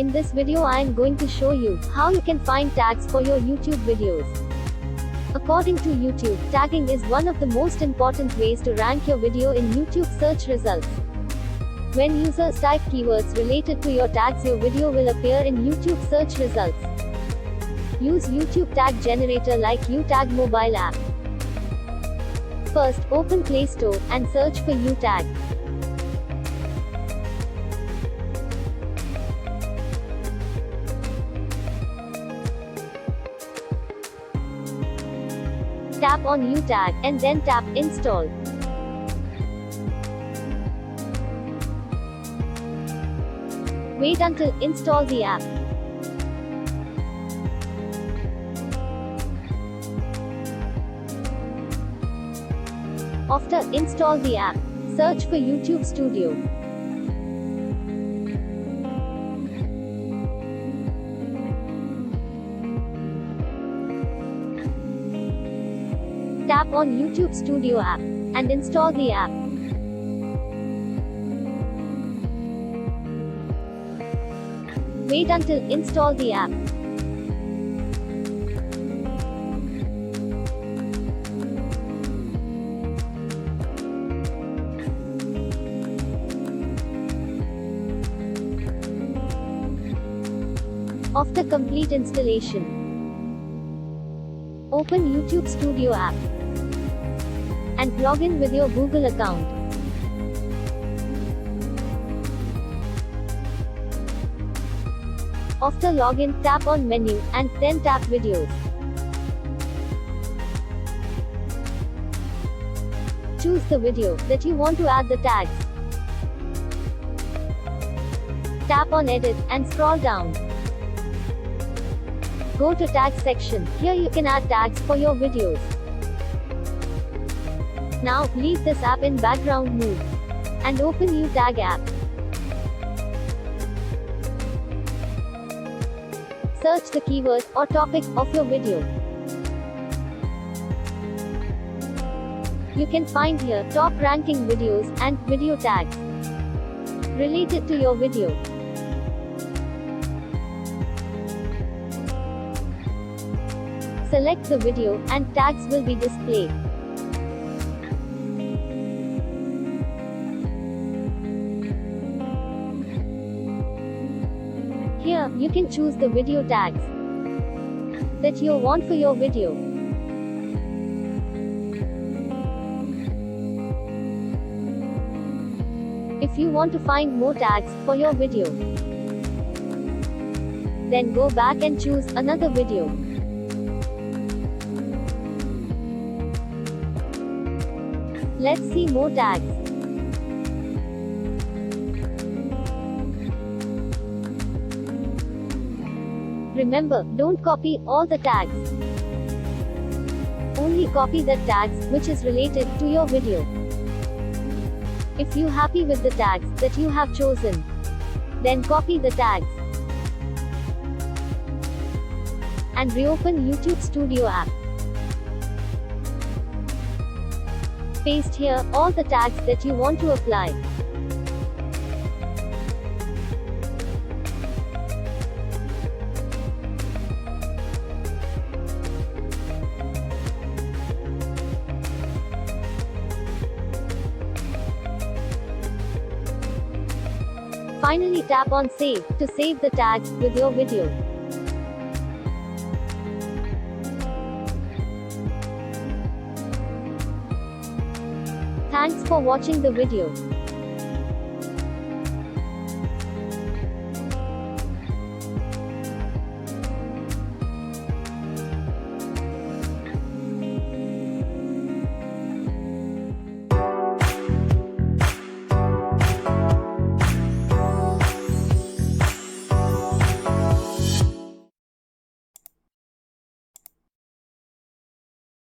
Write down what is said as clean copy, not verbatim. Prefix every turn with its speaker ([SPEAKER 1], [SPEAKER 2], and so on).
[SPEAKER 1] In this video I am going to show you how you can find tags for your YouTube videos. According to YouTube, tagging is one of the most important ways to rank your video in YouTube search results. When users type keywords related to your tags, your video will appear in YouTube search results. Use YouTube tag generator like UTag mobile app. First, open Play Store and search for UTag. Tap on UTag, and then tap Install. Wait until install the app. After install the app, search for YouTube Studio. Tap on YouTube Studio app and install the app. Wait until install the app. After complete installation, open YouTube Studio app and log in with your Google account. After login, tap on Menu, and then tap Videos. Choose the video that you want to add the tags. Tap on Edit, and scroll down. Go to Tags section. Here you can add tags for your videos. Now, leave this app in background mode and open UTag app. Search the keyword or topic of your video. You can find here top ranking videos and video tags related to your video. Select the video and tags will be displayed. Here, you can choose the video tags that you want for your video. If you want to find more tags for your video, then go back and choose another video. Let's see more tags. Remember, don't copy all the tags. Only copy the tags which is related to your video. If you happy with the tags that you have chosen, then copy the tags and reopen YouTube Studio app. Paste here all the tags that you want to apply. Finally, tap on Save to save the tags with your video. Thanks for watching the video.